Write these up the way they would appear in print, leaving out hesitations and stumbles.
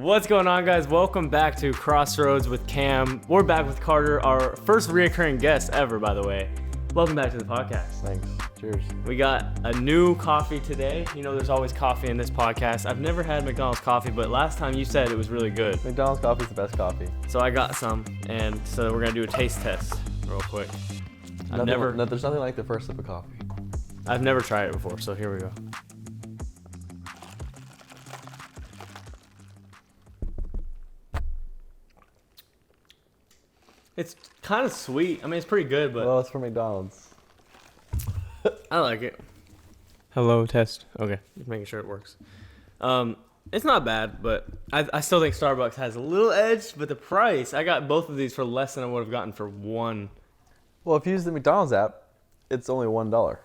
What's going on, guys? Welcome back to Crossroads with Cam. We're back with Carter, our first reoccurring guest ever, by the way. Welcome back to the podcast. Thanks. Cheers. We got a new coffee today. You know, there's always coffee in this podcast. I've never had McDonald's coffee, but last time you said it was really good. McDonald's coffee is the best coffee. So I got some, and so we're gonna do a taste test real quick. There's nothing like the first sip of coffee. I've never tried it before, so here we go. It's kind of sweet. I mean, it's pretty good, but Well, it's from McDonald's. I like it. Hello, test. Okay, just making sure it works. It's not bad, but I still think Starbucks has a little edge. But the price, I got both of these for less than I would have gotten for one. Well, if you use the McDonald's app, it's only $1.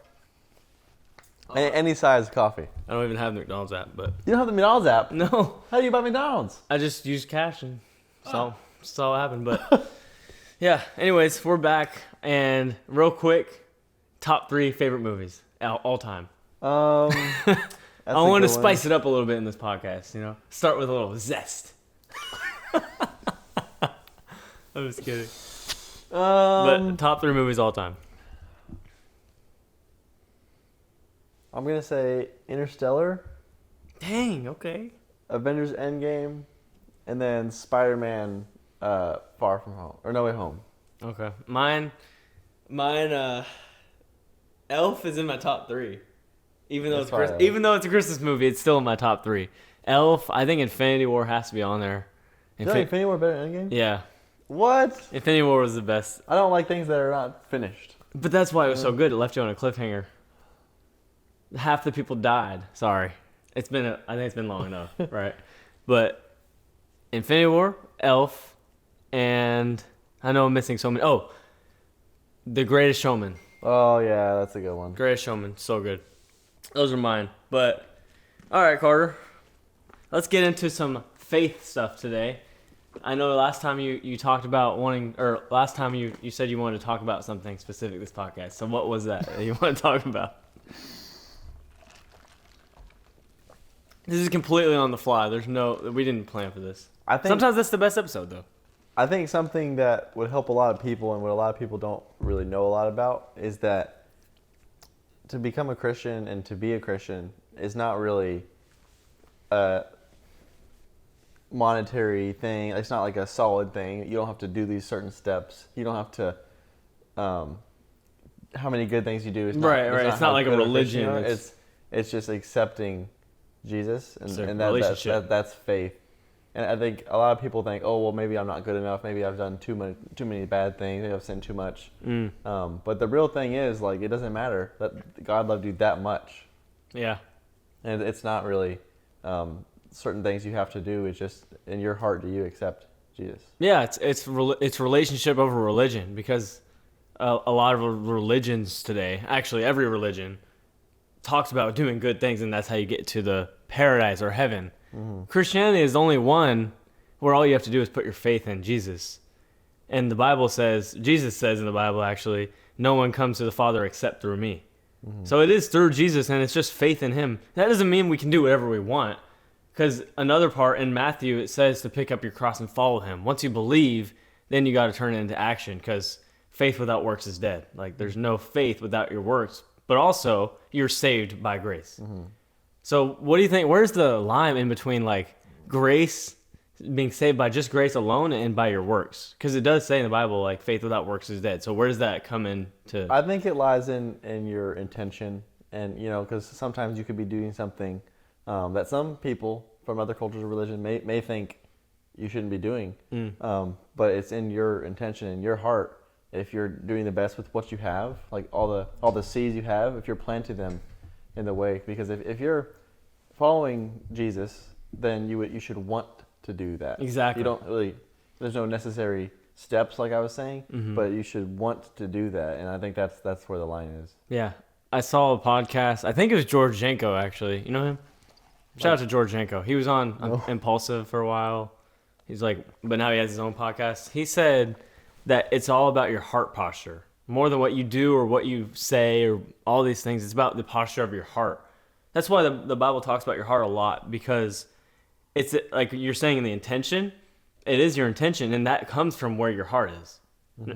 Any size coffee. I don't even have the McDonald's app, but You don't have the McDonald's app? no, How do you buy McDonald's? I just used cash and so it happened. But yeah, anyways, we're back, and real quick, top 3 favorite movies all time. That's I want to spice it up a little bit in this podcast, you know? Start with a little zest. I'm just kidding. But top 3 movies all time. I'm going to say Interstellar, Dang, okay. Avengers Endgame, and then Spider-Man Far From Home. Or No Way Home. Okay. Mine, Elf is in my top 3. Even though it's a Christmas movie, it's still in my top 3. Elf, I think Infinity War has to be on there. You like Infinity War better than Endgame? Yeah. What? Infinity War was the best. I don't like things that are not finished. But that's why it was so good. It left you on a cliffhanger. Half the people died. Sorry. I think it's been long enough, right? But Infinity War, Elf, and I know I'm missing so many. Oh, The Greatest Showman. Oh, yeah, that's a good one. Greatest Showman, so good. Those are mine. But, all right, Carter. Let's get into some faith stuff today. I know last time you talked about last time you said you wanted to talk about something specific this podcast. So what was that you want to talk about? This is completely on the fly. We didn't plan for this. Sometimes that's the best episode, though. I think something that would help a lot of people and what a lot of people don't really know a lot about is that to become a Christian and to be a Christian is not really a monetary thing. It's not like a solid thing. You don't have to do these certain steps. You don't have to, how many good things you do. Right. It's not like a religion. It's just accepting Jesus, and that's faith. And I think a lot of people think, oh, well, maybe I'm not good enough. Maybe I've done too many bad things. Maybe I've sinned too much. But the real thing is, like, it doesn't matter that God loved you that much. Yeah. And it's not really certain things you have to do. It's just in your heart, do you accept Jesus? Yeah, it's relationship over religion, because a lot of religions today, actually every religion, talks about doing good things, and that's how you get to the paradise or heaven. Mm-hmm. Christianity is the only one where all you have to do is put your faith in Jesus. And the Bible says, Jesus says in the Bible actually, no one comes to the Father except through me. Mm-hmm. So it is through Jesus, and it's just faith in him. That doesn't mean we can do whatever we want, because another part in Matthew, it says to pick up your cross and follow him. Once you believe, then you got to turn it into action, because faith without works is dead. Like, there's no faith without your works, but also you're saved by grace. Mm-hmm. So what do you think? Where's the line in between, like, grace, being saved by just grace alone, and by your works? Because it does say in the Bible, like, faith without works is dead. So where does that come into? I think it lies in your intention. And, because sometimes you could be doing something that some people from other cultures of religion may think you shouldn't be doing. But it's in your intention, in your heart. If you're doing the best with what you have, like all the seeds you have, if you're planting them in the way, because if you're following Jesus, then you should want to do that. Exactly. You don't really. There's no necessary steps, like I was saying, but you should want to do that, and I think that's where the line is. Yeah, I saw a podcast. I think it was George Janko, actually. You know him? Shout out to George Janko. He was on Impulsive for a while. He's like, but now he has his own podcast. He said that it's all about your heart posture. More than what you do or what you say or all these things. It's about the posture of your heart. That's why the Bible talks about your heart a lot, because it's like you're saying in the intention, it is your intention, and that comes from where your heart is.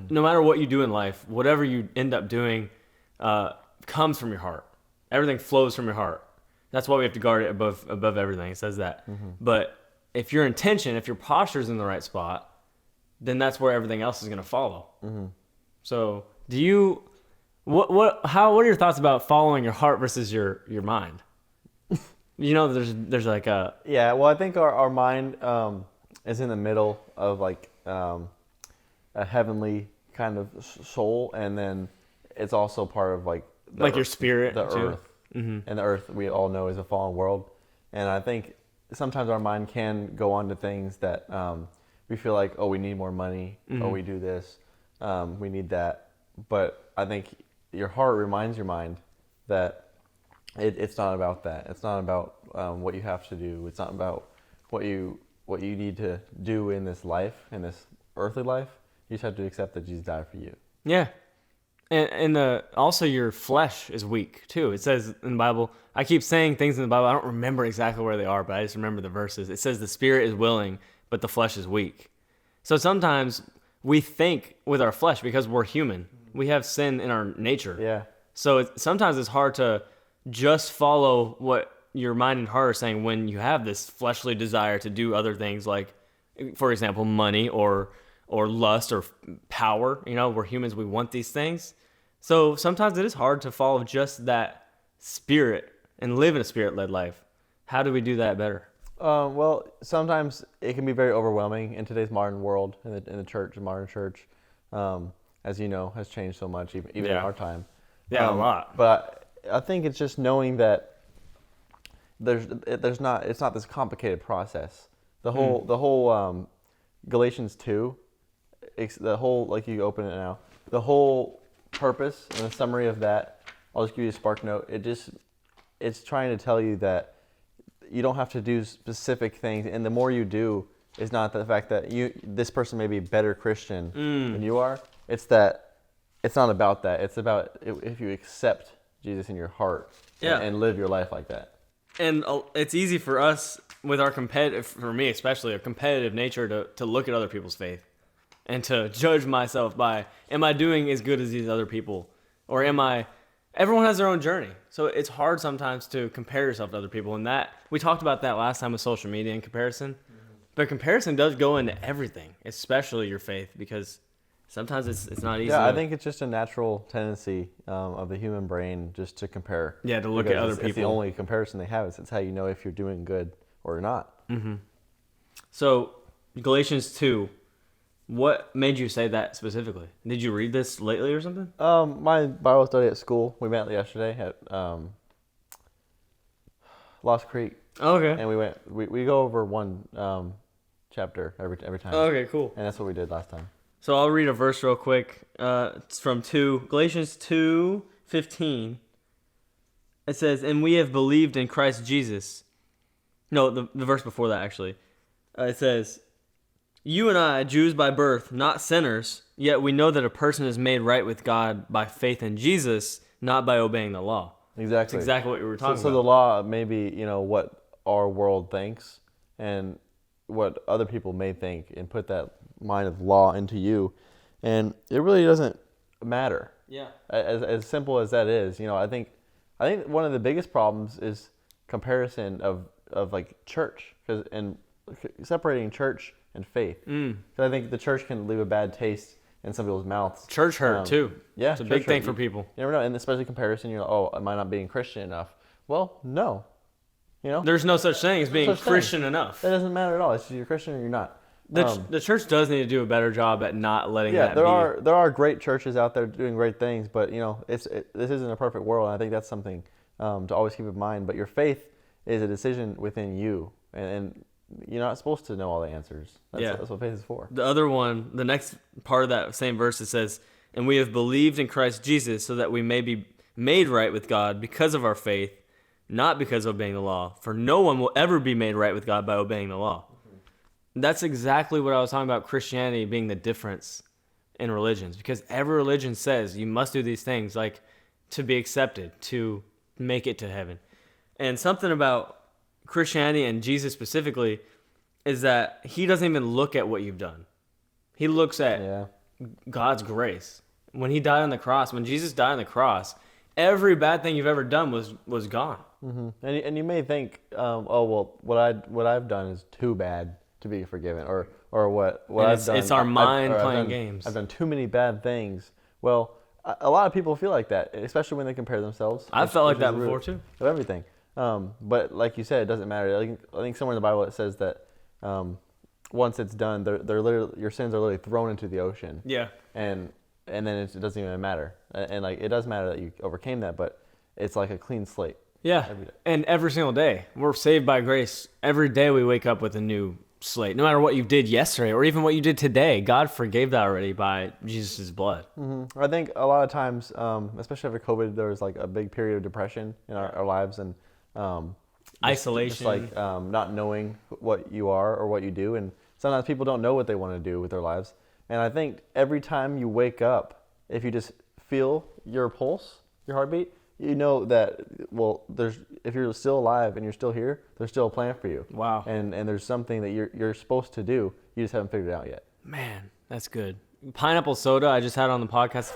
No matter what you do in life, whatever you end up doing comes from your heart. Everything flows from your heart. That's why we have to guard it above everything. It says that. But if your intention, if your posture is in the right spot, then that's where everything else is going to follow. So do you, what are your thoughts about following your heart versus your mind? There's like a... Yeah, well, I think our mind is in the middle of like a heavenly kind of soul, and then it's also part of like your spirit, the too. earth. And the earth, we all know, is a fallen world. And I think sometimes our mind can go on to things that we feel like, oh, we need more money, oh, we do this, we need that. But I think your heart reminds your mind that it's not about that. It's not about what you have to do. It's not about what you need to do in this life, in this earthly life. You just have to accept that Jesus died for you. Yeah. And also your flesh is weak too. It says in the Bible, I keep saying things in the Bible, I don't remember exactly where they are, but I just remember the verses. It says the spirit is willing, but the flesh is weak. So sometimes we think with our flesh because we're human. We have sin in our nature. Yeah. So sometimes it's hard to just follow what your mind and heart are saying when you have this fleshly desire to do other things like, for example, money or lust or power. We're humans, we want these things. So sometimes it is hard to follow just that spirit and live in a spirit-led life. How do we do that better? Well, sometimes it can be very overwhelming in today's modern world, in the church, the modern church, as you know, has changed so much, even in our time. Yeah, a lot. But I think it's just knowing that it's not this complicated process. The whole Galatians 2, the whole, like, you open it now, the whole purpose and the summary of that, I'll just give you a spark note. It's trying to tell you that you don't have to do specific things, and the more you do, is not the fact that this person may be a better Christian than you are. It's not about that. It's about if you accept Jesus in your heart and live your life like that. And it's easy for us with our for me especially, a competitive nature to look at other people's faith and to judge myself by, am I doing as good as these other people? Or everyone has their own journey. So it's hard sometimes to compare yourself to other people. And that, we talked about that last time with social media and comparison. But comparison does go into everything, especially your faith, because sometimes it's not easy. Yeah, I think it's just a natural tendency of the human brain just to compare. Yeah, to look at other people. It's the only comparison they have. It's how you know if you're doing good or not. Mm-hmm. So Galatians 2, what made you say that specifically? Did you read this lately or something? My Bible study at school, we met yesterday at Lost Creek. Oh, okay. And we go over one chapter every time. Oh, okay, cool. And that's what we did last time. So I'll read a verse real quick. It's from Galatians 2:15. It says, "And we have believed in Christ Jesus." No, the verse before that, actually. It says, "You and I, Jews by birth, not sinners, yet we know that a person is made right with God by faith in Jesus, not by obeying the law." Exactly. That's exactly what we were talking about. So the law may be, what our world thinks and what other people may think, and put that mind of law into you. And it really doesn't matter. Yeah. As simple as that is, I think one of the biggest problems is comparison of like church, and separating church and faith. Because I think the church can leave a bad taste in some people's mouths. Church hurt too. Yeah, it's a big thing for people. You never know, and especially comparison. Oh, am I not being Christian enough? Well, no. There's no such thing as being Christian enough. That doesn't matter at all. It's you're Christian or you're not. The church does need to do a better job at not letting that be. Yeah, there are great churches out there doing great things, but this isn't a perfect world, and I think that's something to always keep in mind. But your faith is a decision within you, and you're not supposed to know all the answers. That's what faith is for. The other one, the next part of that same verse, it says, "And we have believed in Christ Jesus so that we may be made right with God because of our faith, not because of obeying the law. For no one will ever be made right with God by obeying the law." That's exactly what I was talking about, Christianity being the difference in religions. Because every religion says you must do these things, like to be accepted, to make it to heaven. And something about Christianity and Jesus specifically is that he doesn't even look at what you've done. He looks at God's grace. When he died on the cross, when Jesus died on the cross, every bad thing you've ever done was gone. Mm-hmm. And you may think, oh well, what I've done is too bad to be forgiven, or what I've done. It's our mind playing games. I've done too many bad things. Well, a lot of people feel like that, especially when they compare themselves. I've felt like that before too. Of everything. But like you said, it doesn't matter. I think somewhere in the Bible it says that once it's done, they're literally, your sins are literally thrown into the ocean. Yeah. And then it doesn't even matter. And like it does matter that you overcame that, but it's like a clean slate. Yeah. And every single day, we're saved by grace. Every day we wake up with a new slate. No matter what you did yesterday or even what you did today, God forgave that already by Jesus' blood. Mm-hmm. I think a lot of times, especially after COVID, there was like a big period of depression in our lives and isolation. Just like not knowing what you are or what you do. And sometimes people don't know what they want to do with their lives. And I think every time you wake up, if you just feel your pulse, your heartbeat, you know that, well, if you're still alive and you're still here, there's still a plan for you. Wow. And there's something that you're supposed to do. You just haven't figured it out yet. Man, that's good. Pineapple soda, I just had on the podcast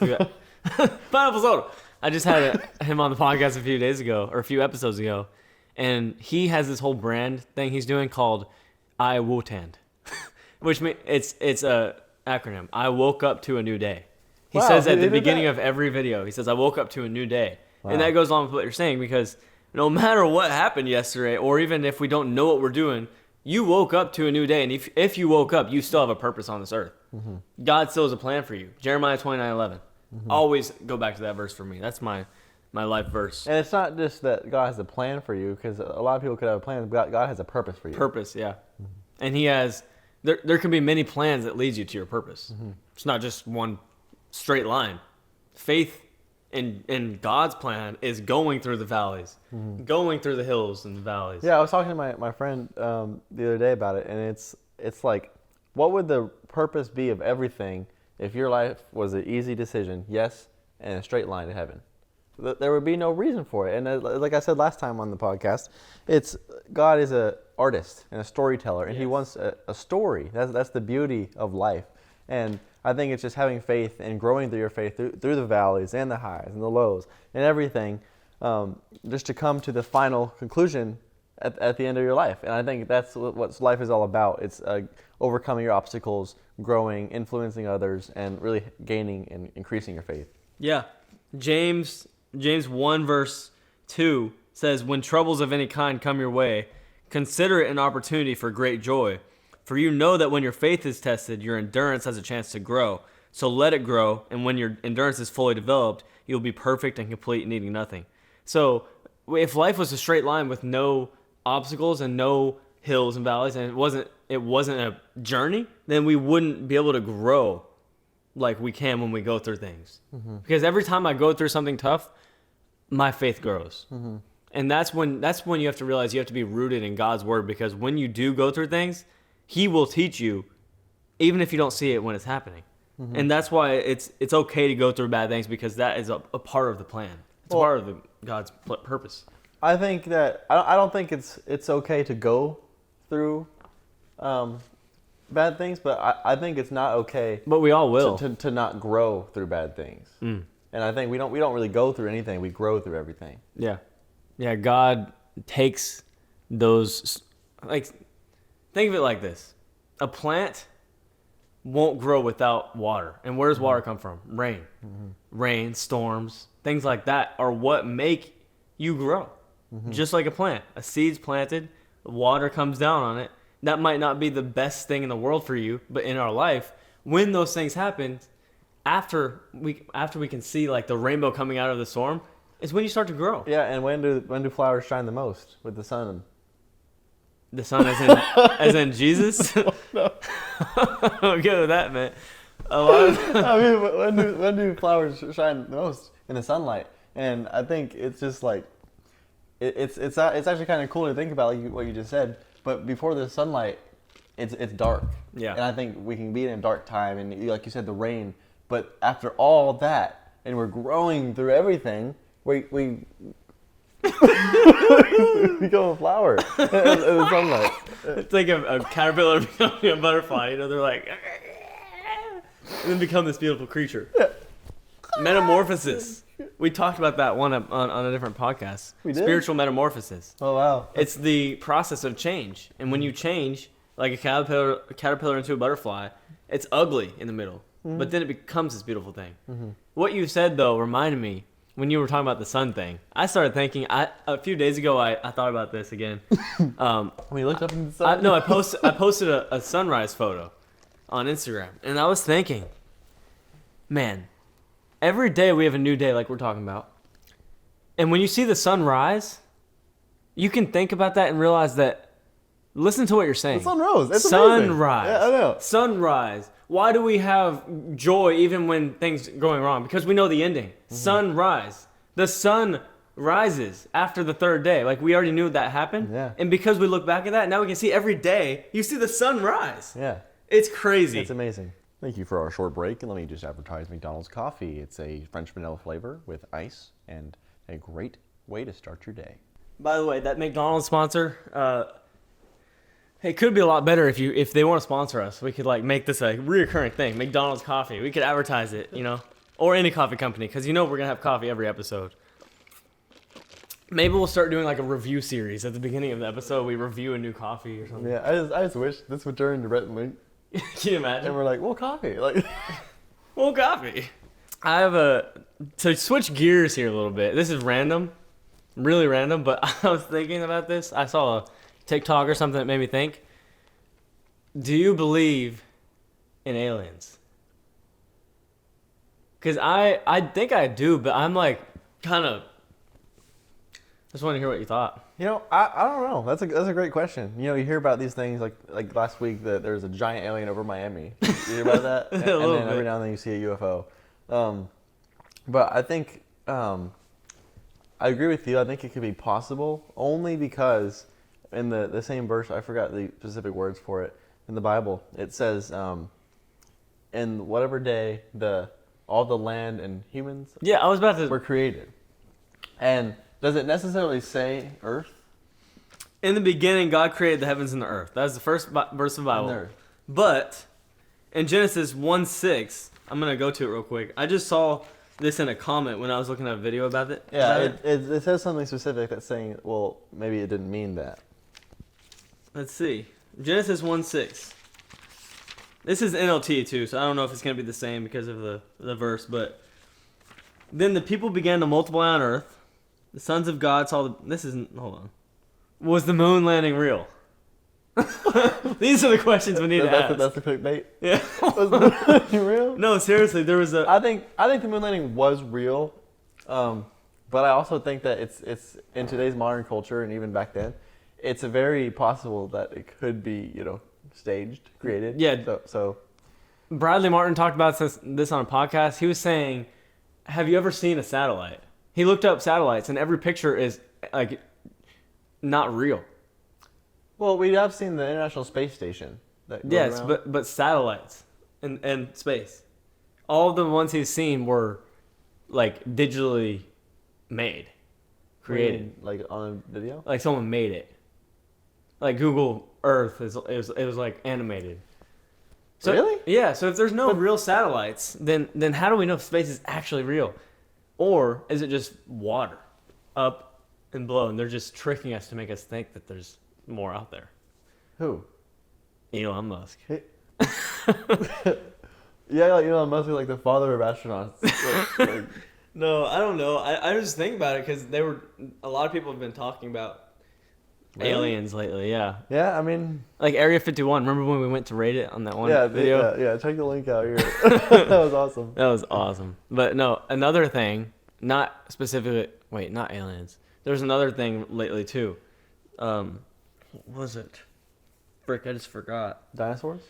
Pineapple soda. I just had him on the podcast a few days ago, or a few episodes ago. And he has this whole brand thing he's doing called I Wotand, which means it's a acronym. I woke up to a new day. He says at the beginning of every video, he says, I woke up to a new day. Wow. And that goes along with what you're saying, because no matter what happened yesterday, or even if we don't know what we're doing, you woke up to a new day. And if you woke up, you still have a purpose on this earth. Mm-hmm. God still has a plan for you. Jeremiah 29:11. Mm-hmm. Always go back to that verse for me. That's my life verse. And it's not just that God has a plan for you, because a lot of people could have a plan, but God has a purpose for you. Purpose, yeah. Mm-hmm. And he has, there can be many plans that leads you to your purpose. Mm-hmm. It's not just one straight line. Faith in God's plan is going through the valleys, going through the hills and the valleys. Yeah, I was talking to my friend the other day about it, and it's like, what would the purpose be of everything if your life was an easy decision, yes, and a straight line to heaven? There would be no reason for it. And like I said last time on the podcast, God is an artist and a storyteller, and He wants a story. That's the beauty of life. And I think it's just having faith and growing through your faith through the valleys and the highs and the lows and everything, just to come to the final conclusion at the end of your life. And I think that's what life is all about. It's overcoming your obstacles, growing, influencing others, and really gaining and increasing your faith. Yeah. James 1 verse 2 says, when troubles of any kind come your way, consider it an opportunity for great joy. For you know that when your faith is tested, your endurance has a chance to grow. So let it grow, and when your endurance is fully developed, you'll be perfect and complete, needing nothing. So if life was a straight line with no obstacles and no hills and valleys, and it wasn't a journey, then we wouldn't be able to grow like we can when we go through things. Mm-hmm. Because every time I go through something tough, my faith grows. Mm-hmm. And that's when you have to realize you have to be rooted in God's word, because when you do go through things, He will teach you, even if you don't see it when it's happening. Mm-hmm. And that's why it's okay to go through bad things, because that is a part of the plan. It's a part of God's purpose. I think that I don't think it's okay to go through bad things, but I think it's not okay. But we all will to not grow through bad things. Mm. And I think we don't really go through anything. We grow through everything. Yeah. God takes those, like, think of it like this: a plant won't grow without water. And where does water come from? Rain. Mm-hmm. Rain, storms, things like that are what make you grow. Mm-hmm. Just like a plant. A seed's planted, water comes down on it. That might not be the best thing in the world for you, but in our life, when those things happen, after we can see like the rainbow coming out of the storm, is when you start to grow. Yeah, and when do flowers shine the most? With the sun. The sun as in Jesus? No. I'm good with that, man. I mean, when do flowers shine the most? In the sunlight. And I think it's just like, it's actually kind of cool to think about, like what you just said. But before the sunlight, it's dark. Yeah. And I think we can be in a dark time, and like you said, the rain. But after all that, and we're growing through everything, we Become a flower in the sunlight. It's like a caterpillar becoming a butterfly. You know, they're like, and then become this beautiful creature. Yeah. Metamorphosis. We talked about that one on a different podcast. We did? Spiritual metamorphosis. Oh wow. It's the process of change, and when you change, like a caterpillar into a butterfly, it's ugly in the middle, but then it becomes this beautiful thing. What you said though reminded me when you were talking about the sun thing. I started thinking. A few days ago, I thought about this again. When you looked up into the sun. I posted a sunrise photo on Instagram, and I was thinking, man, every day we have a new day, like we're talking about, and when you see the sun rise, you can think about that and realize that. Listen to what you're saying. The sun rose. It's sunrise. amazing. Yeah, I know. Sunrise. Why do we have joy even when things are going wrong? Because we know the ending. Sunrise. The sun rises after the third day. Like we already knew that happened. Yeah. And because we look back at that, now we can see every day you see the sun rise. Yeah. It's crazy. It's amazing. Thank you for our short break, and let me just advertise McDonald's coffee. It's a French vanilla flavor with ice and a great way to start your day. By the way, that McDonald's sponsor, it could be a lot better if they want to sponsor us. We could like make this a reoccurring thing. McDonald's coffee. We could advertise it, you know, or any coffee company, because you know we're gonna have coffee every episode. Maybe we'll start doing like a review series at the beginning of the episode. We review a new coffee or something. Yeah, I just wish this would turn to Rhett and Link, Can you imagine? and we're like, well, coffee, like. Well, coffee. I have to switch gears here a little bit. This is random, really random, but I was thinking about this. I saw a TikTok or something that made me think. Do you believe in aliens? Because I think I do, but I'm like kind of just want to hear what you thought. You know, I don't know. That's a great question. You know, you hear about these things like last week that there's a giant alien over Miami. You hear about that? And little then every bit. now and then you see a UFO. But I think I agree with you. I think it could be possible only because in the same verse, I forgot the specific words for it, in the Bible, it says, in whatever day all the land and humans Yeah, I was about to. were created. And does it necessarily say earth? In the beginning, God created the heavens and the earth. That's the first verse of the Bible. And the earth. But in Genesis 1:6, I'm gonna go to it real quick. I just saw this in a comment when I was looking at a video about it. Yeah, about it says something specific that's saying, well, maybe it didn't mean that. Let's see. Genesis 1:6. This is NLT too, so I don't know if it's going to be the same because of the verse, but then the people began to multiply on earth. The sons of God saw hold on. Was the moon landing real? These are the questions we need to ask. That's the clickbait. Yeah. Was the moon landing real? No, seriously, there was a I think the moon landing was real, but I also think that it's in today's modern culture and even back then, it's very possible that it could be, staged, created. Yeah. So Bradley Martin talked about this on a podcast. He was saying, have you ever seen a satellite? He looked up satellites, and every picture is like not real. well, we have seen the International Space Station. That goes Yes, around. but satellites and space. All of the ones he's seen were like digitally made, created. like on a video. Like someone made it. Like Google Earth it was like animated. So, Really? Yeah. So if there's no real satellites, then how do we know if space is actually real, or is it just water, up and below, and they're just tricking us to make us think that there's more out there? Who? Elon Musk. Yeah, like Elon Musk is like the father of astronauts. Like, No, I don't know. I just think about it because a lot of people have been talking about Really? aliens lately. Yeah, yeah, I mean, like Area 51. Remember when we went to rate it on that one yeah, video? yeah. Check the link out here. That was awesome. That was awesome. But no, another thing, not specifically. Wait, not aliens. There's another thing lately too. What was it? Frick, I just forgot. Dinosaurs?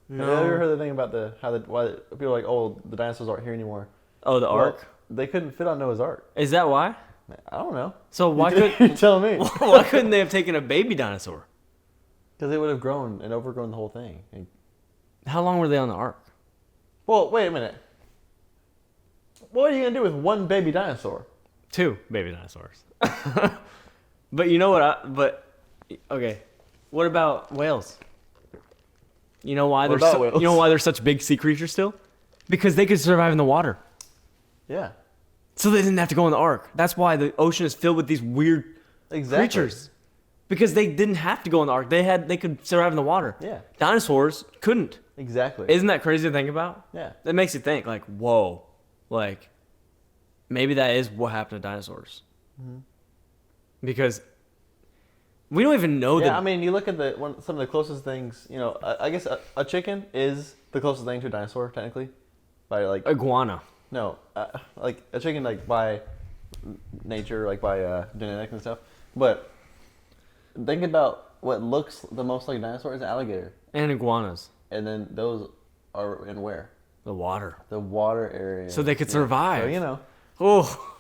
No. Have you ever heard the thing about why people are like, oh, the dinosaurs aren't here anymore? Oh, the Well, Ark. They couldn't fit on Noah's Ark. Is that why? I don't know. So why You tell me. why couldn't they have taken a baby dinosaur? Because they would have grown and overgrown the whole thing. How long were they on the Ark? Well, wait a minute. What are you gonna do with one baby dinosaur? 2 baby dinosaurs. But you know what? Okay, what about whales? You know why whales? You know why they're such big sea creatures still? Because they could survive in the water. Yeah. So they didn't have to go in the ark. That's why the ocean is filled with these weird creatures. Because they didn't have to go in the ark. They could survive in the water. Yeah. Dinosaurs couldn't. Exactly. Isn't that crazy to think about? Yeah. That makes you think, like, whoa. Like, maybe that is what happened to dinosaurs. Mm-hmm. Because we don't even know that. Yeah, I mean, you look at some of the closest things, you know, I guess a chicken is the closest thing to a dinosaur, technically. By, like... Iguana. No, like, a chicken, like, by nature, like, by genetics and stuff. But think about what looks the most like a dinosaur is an alligator. And iguanas. And then those are in where? The water. The water area. So they could survive. So, you know. Oh.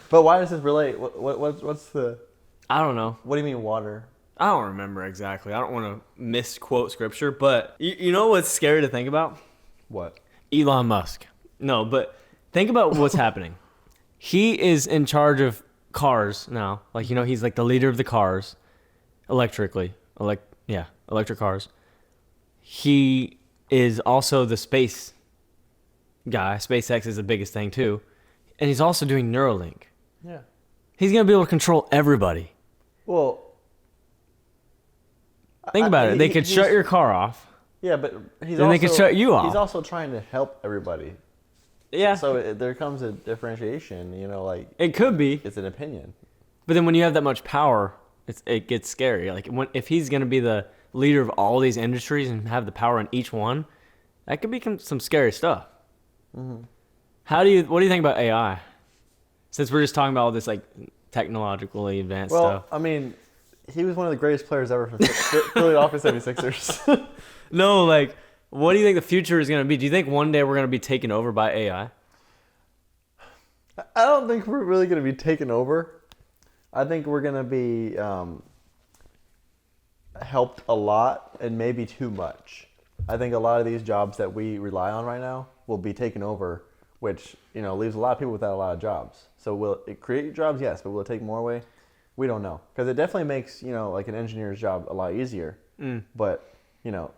But why does this relate? What's the... I don't know. What do you mean water? I don't remember exactly. I don't want to misquote scripture, but you know what's scary to think about? What? Elon Musk. No, but think about what's happening. He is in charge of cars now. Like, you know, he's like the leader of the cars electric cars. He is also the space guy. SpaceX is the biggest thing too. And he's also doing Neuralink. Yeah. He's going to be able to control everybody. Well, think about it. They could shut your car off. Yeah, but they could shut you off. He's also trying to help everybody. Yeah. So there comes a differentiation, you know, like... It could be. It's an opinion. But then when you have that much power, it gets scary. Like, if he's going to be the leader of all these industries and have the power in each one, that could become some scary stuff. Mm-hmm. What do you think about AI? Since we're just talking about all this, like, technologically advanced stuff. Well, I mean, he was one of the greatest players ever for Philadelphia 76ers. No, like, what do you think the future is going to be? Do you think one day we're going to be taken over by AI? I don't think we're really going to be taken over. I think we're going to be helped a lot and maybe too much. I think a lot of these jobs that we rely on right now will be taken over, which, you know, leaves a lot of people without a lot of jobs. So will it create jobs? Yes, but will it take more away? We don't know. Because it definitely makes, you know, like an engineer's job a lot easier. But, you know,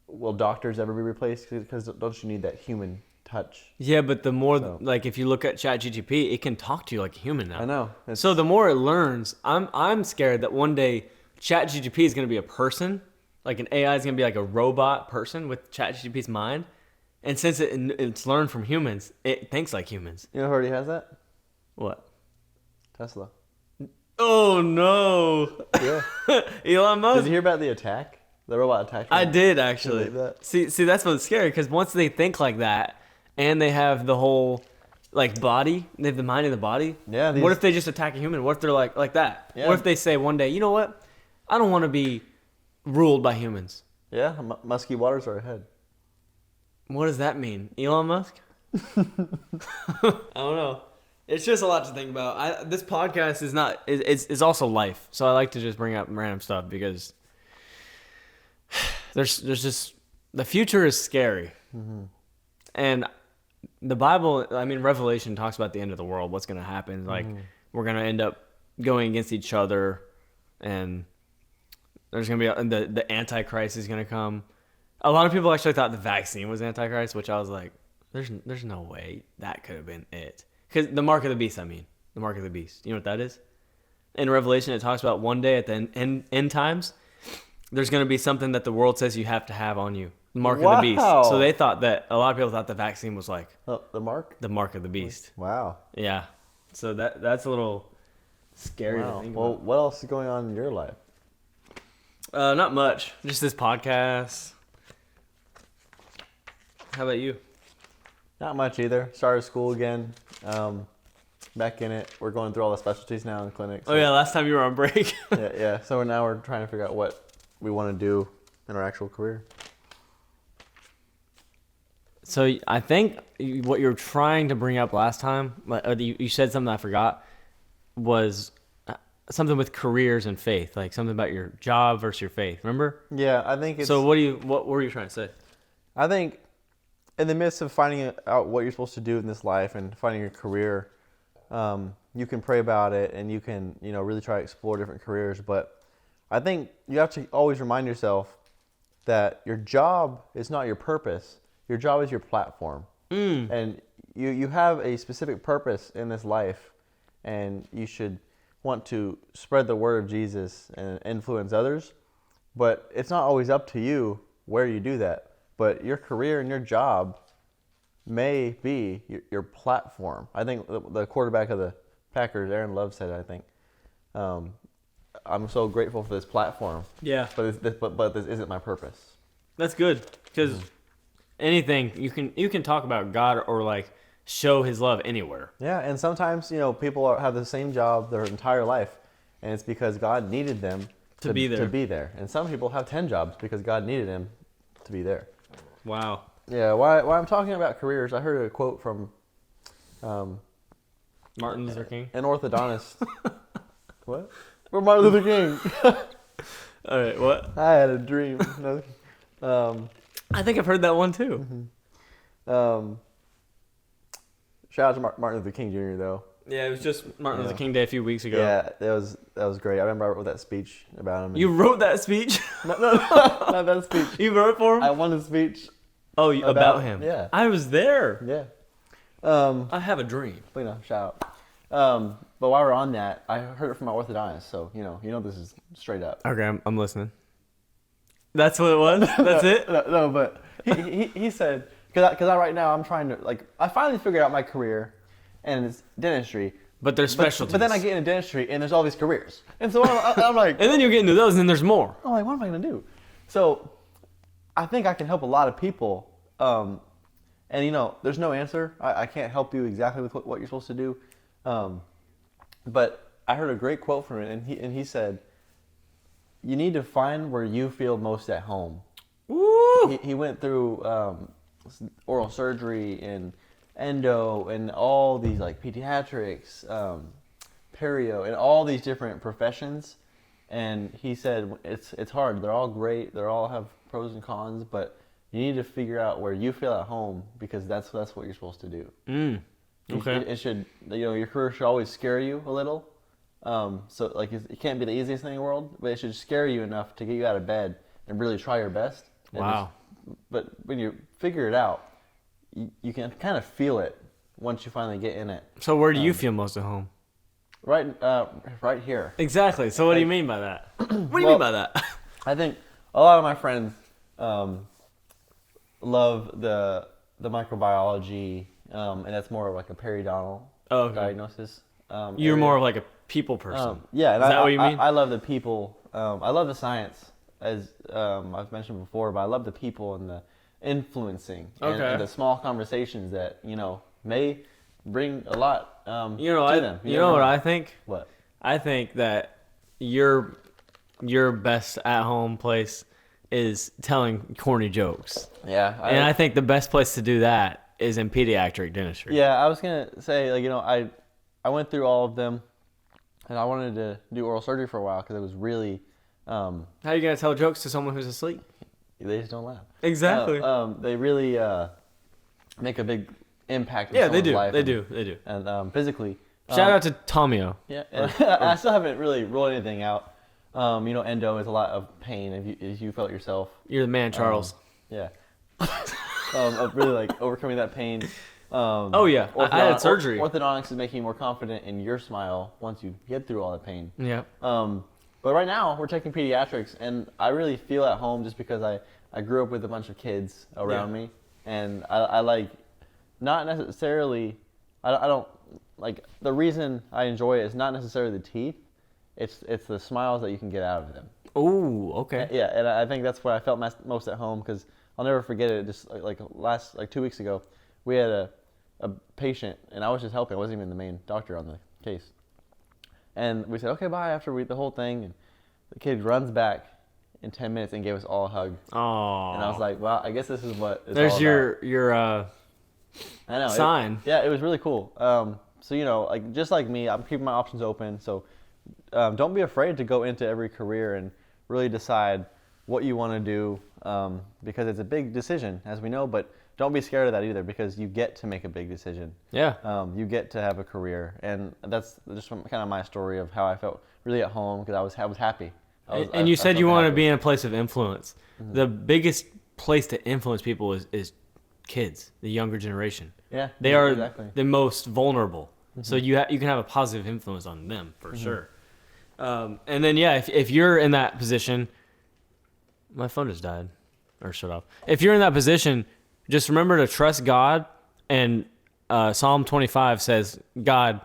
will doctors ever be replaced? Because don't you need that human touch? Yeah, but the more, like, if you look at ChatGPT, it can talk to you like a human now. I know. So the more it learns, I'm scared that one day ChatGPT is going to be a person. Like, an AI is going to be like a robot person with ChatGPT's mind. And since it's learned from humans, it thinks like humans. You know who already has that? What? Tesla. Oh, no. Yeah. Elon Musk. Did you hear about the attack? The robot attack? I did, actually. That? See, that's what's scary, because once they think like that, and they have the whole, like, body, they have the mind in the body. Yeah. What if they just attack a human? What if they're like that? Yeah. What if they say one day, you know what? I don't want to be ruled by humans. Yeah, musky waters are ahead. What does that mean? Elon Musk? I don't know. It's just a lot to think about. This podcast is not... It's also life. So I like to just bring up random stuff because there's just... The future is scary. Mm-hmm. And the Bible, I mean, Revelation talks about the end of the world. What's going to happen. Like, we're going to end up going against each other. And there's going to be... The Antichrist is going to come. A lot of people actually thought the vaccine was Antichrist, which I was like, there's no way that could have been it. Because the mark of the beast, the mark of the beast. You know what that is? In Revelation, it talks about one day at the end times, there's going to be something that the world says you have to have on you. The mark of the beast. So they thought that, a lot of people thought the vaccine was like... the mark? The mark of the beast. Wow. Yeah. So that's a little scary to think about. Well, what else is going on in your life? Not much. Just this podcast. How about you? Not much either. Started school again. Back in it. We're going through all the specialties now in the clinic. So. Oh, yeah. Last time you were on break. Yeah. So now we're trying to figure out what we want to do in our actual career. So I think what you were trying to bring up last time, you said something I forgot, was something with careers and faith, like something about your job versus your faith. Remember? Yeah, I think it's... So what were you trying to say? I think in the midst of finding out what you're supposed to do in this life and finding your career, you can pray about it and you can, really try to explore different careers. But I think you have to always remind yourself that your job is not your purpose. Your job is your platform. And you have a specific purpose in this life, and you should want to spread the word of Jesus and influence others. But it's not always up to you where you do that. But your career and your job may be your platform. I think the quarterback of the Packers, Aaron Love, said, I think, I'm so grateful for this platform. Yeah. But this isn't my purpose. That's good, because anything you can talk about God or like show His love anywhere. Yeah, and sometimes people have the same job their entire life, and it's because God needed them to be there. And some people have 10 jobs because God needed them to be there. Wow. Yeah. Why I'm talking about careers, I heard a quote from Martin Luther King, an orthodontist. What? We're Martin Luther King. All right. What? I had a dream. No. I think I've heard that one too. Shout out to Martin Luther King Jr. though. Yeah, it was just Martin Luther King Day a few weeks ago. Yeah, that was great. I remember I wrote that speech about him. You wrote that speech? No, not that speech. You wrote it for him? I won a speech. Oh, about him? Yeah. I was there. Yeah. I have a dream. But shout out. But while we're on that, I heard it from my orthodontist, so you know this is straight up. Okay, I'm listening. That's what it was? That's it? No, but he said, because I right now I'm trying to, I finally figured out my career, and it's dentistry. But there's specialties. But then I get into dentistry, and there's all these careers. And so I'm like... And then you get into those, and then there's more. I'm like, what am I going to do? So I think I can help a lot of people. And, there's no answer. I can't help you exactly with what you're supposed to do. But I heard a great quote from him, and he said, you need to find where you feel most at home. Woo! He went through oral surgery and endo and all these pediatrics, perio, and all these different professions. And he said it's hard. They're all great. They all have pros and cons, but you need to figure out where you feel at home, because that's what you're supposed to do. Okay. It should, your career should always scare you a little. So it can't be the easiest thing in the world, but it should scare you enough to get you out of bed and really try your best. Wow. But when you figure it out, you can kind of feel it once you finally get in it. So where do you feel most at home? Right here. Exactly. So what do you mean by that? What do you mean by that? I think a lot of my friends love the microbiology, and that's more of a periodontal diagnosis. You're more of a people person. Yeah. And Is that what you mean? I love the people. I love the science, as I've mentioned before, but I love the people and the influencing and the small conversations that may bring a lot to them. You know what I think? What? I think that your best at home place is telling corny jokes. Yeah. I think the best place to do that is in pediatric dentistry. Yeah, I was gonna say I went through all of them, and I wanted to do oral surgery for a while because it was really. How are you gonna tell jokes to someone who's asleep? They just don't laugh. Exactly. They really make a big impact in they someone's do. life. They do. And physically. Shout out to Tomio. Yeah, I still haven't really ruled anything out. Endo is a lot of pain if you felt yourself. You're the man, Charles. Yeah. Of really overcoming that pain. Oh yeah, I had surgery. Orthodontics is making you more confident in your smile once you get through all the pain. Yeah. But right now we're taking pediatrics, and I really feel at home just because I grew up with a bunch of kids around me, and I not necessarily. I don't the reason I enjoy it is not necessarily the teeth. It's the smiles that you can get out of them. Oh, okay. Yeah, and I think that's where I felt most at home, because I'll never forget it. Just last 2 weeks ago, we had a patient, and I was just helping. I wasn't even the main doctor on the case. And we said, okay, bye, after the whole thing. And the kid runs back in 10 minutes and gave us all a hug. Oh. And I was like, well, I guess this is what it's There's all about. your I know, sign. It was really cool. So, just like me, I'm keeping my options open. So don't be afraid to go into every career and really decide what you want to do, because it's a big decision, as we know, but don't be scared of that either, because you get to make a big decision. Yeah. You get to have a career, and that's just kind of my story of how I felt really at home, because I was happy. And you said felt you want to happy. be in a place of influence. Mm-hmm. The biggest place to influence people is kids, the younger generation. Yeah, They are exactly. the most vulnerable. Mm-hmm. So you can have a positive influence on them for sure. And then if you're in that position, my phone just died or shut off. If you're in that position, just remember to trust God. And Psalm 25 says, God,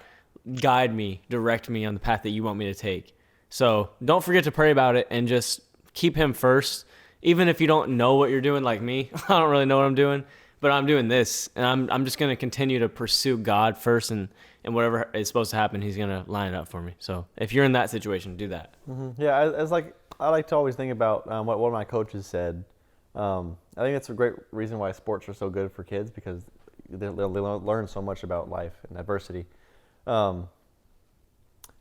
guide me, direct me on the path that you want me to take. So don't forget to pray about it and just keep him first. Even if you don't know what you're doing, like me, I don't really know what I'm doing, but I'm doing this, and I'm just going to continue to pursue God first, and whatever is supposed to happen, he's going to line it up for me. So if you're in that situation, do that. Mm-hmm. Yeah, I like to always think about what one of my coaches said. I think that's a great reason why sports are so good for kids, because they learn so much about life and adversity. Well,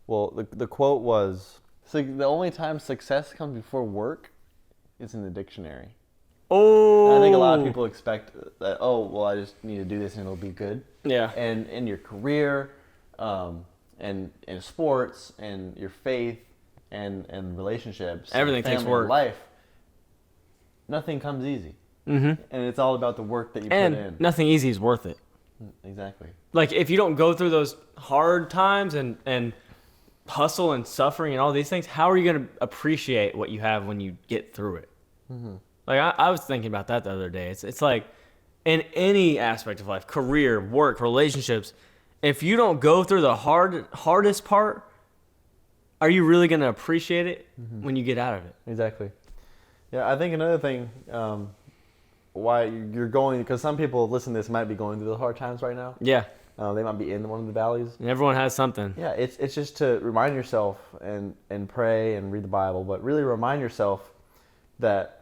the quote was, "So the only time success comes before work is in the dictionary." Oh, And I think a lot of people expect that, I just need to do this and it'll be good. Yeah. And in your career, and in sports, and your faith, and relationships, everything and takes family, work. and life, nothing comes easy. Mm-hmm. And it's all about the work that you And put in. nothing easy is worth it. Exactly. Like if you don't go through those hard times and hustle and suffering and all these things, how are you going to appreciate what you have when you get through it? Mm-hmm. Like I was thinking about that the other day. It's like in any aspect of life, career, work, relationships, if you don't go through the hardest part, are you really going to appreciate it when you get out of it? Exactly. Yeah, I think another thing, why you're going, because some people listen to this might be going through the hard times right now. Yeah. They might be in one of the valleys. And everyone has something. Yeah, it's just to remind yourself and pray and read the Bible, but really remind yourself that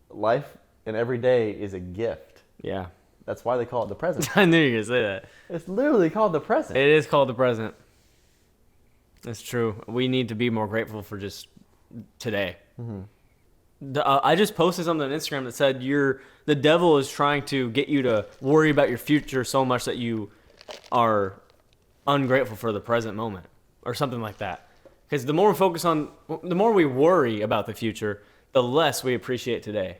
life and every day is a gift. Yeah. That's why they call it the present. I knew you were going to say that. It's literally called the present. It is called the present. It's true. We need to be more grateful for just today. Mm-hmm. I just posted something on Instagram that said the devil is trying to get you to worry about your future so much that you are ungrateful for the present moment or something like that. Because the more we worry about the future, the less we appreciate today.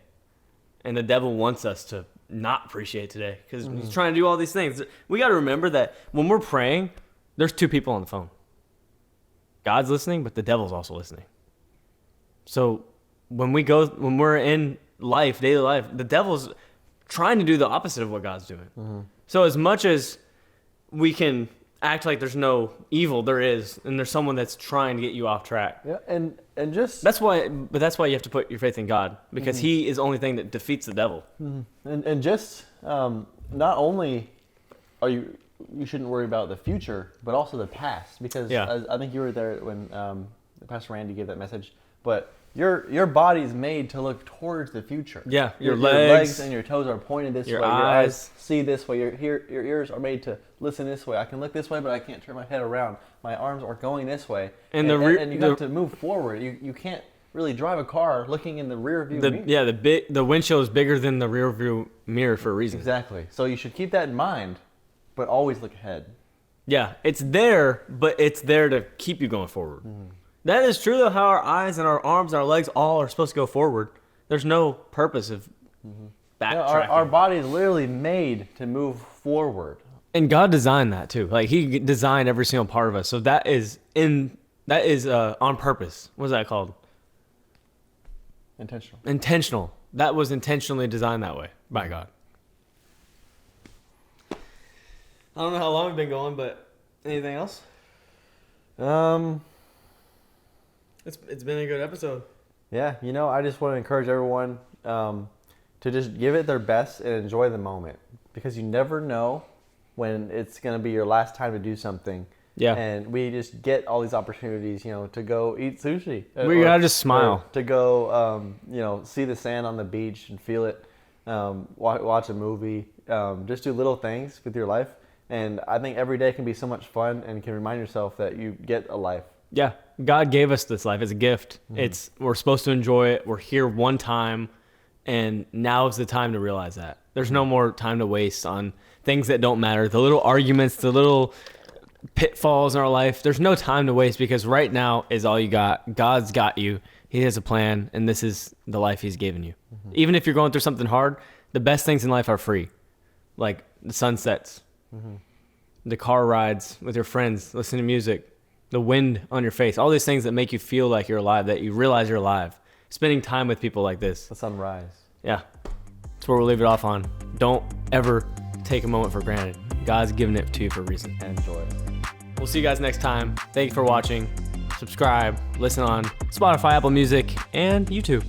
And the devil wants us to not appreciate today because he's trying to do all these things. We got to remember that when we're praying, there's two people on the phone. God's listening, but the devil's also listening. So when we're in life, daily life, the devil's trying to do the opposite of what God's doing. Mm-hmm. So as much as we can act like there's no evil, there is, and there's someone that's trying to get you off track. Yeah, and just that's why you have to put your faith in God, because He is the only thing that defeats the devil. Mm-hmm. And just not only are you shouldn't worry about the future, but also the past, because I think you were there when Pastor Randy gave that message. But your body's made to look towards the future. Yeah, your legs and your toes are pointed this way. Your Your eyes eyes see this way. Your ears are made to listen this way. I can look this way, but I can't turn my head around. My arms are going this way. And you have to move forward. You can't really drive a car looking in the rear view mirror. Yeah, the windshield is bigger than the rear view mirror for a reason. Exactly. So you should keep that in mind, but always look ahead. Yeah, it's there, but it's there to keep you going forward. That is true, though, how our eyes and our arms and our legs all are supposed to go forward. There's no purpose of backtracking. Our body is literally made to move forward. And God designed that, too. Like, He designed every single part of us. So that is on purpose. What is that called? Intentional. That was intentionally designed that way by God. I don't know how long we've been going, but anything else? It's been a good episode. Yeah, I just want to encourage everyone to just give it their best and enjoy the moment, because you never know when it's going to be your last time to do something. Yeah. And we just get all these opportunities, to go eat sushi. We gotta just smile. To go, see the sand on the beach and feel it, watch a movie, just do little things with your life. And I think every day can be so much fun and can remind yourself that you get a life. Yeah. God gave us this life as a gift. We're supposed to enjoy it. We're here one time, and now is the time to realize that. There's no more time to waste on things that don't matter. The little arguments, the little pitfalls in our life. There's no time to waste because right now is all you got. God's got you. He has a plan, and this is the life he's given you. Even if you're going through something hard, the best things in life are free. Like the sunsets, the car rides with your friends, listening to music, the wind on your face, all these things that make you feel like you're alive, that you realize you're alive. Spending time with people like this. The sunrise. Yeah. That's where we'll leave it off on. Don't ever take a moment for granted. God's given it to you for a reason. And enjoy it. We'll see you guys next time. Thank you for watching. Subscribe, listen on Spotify, Apple Music, and YouTube.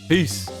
Peace.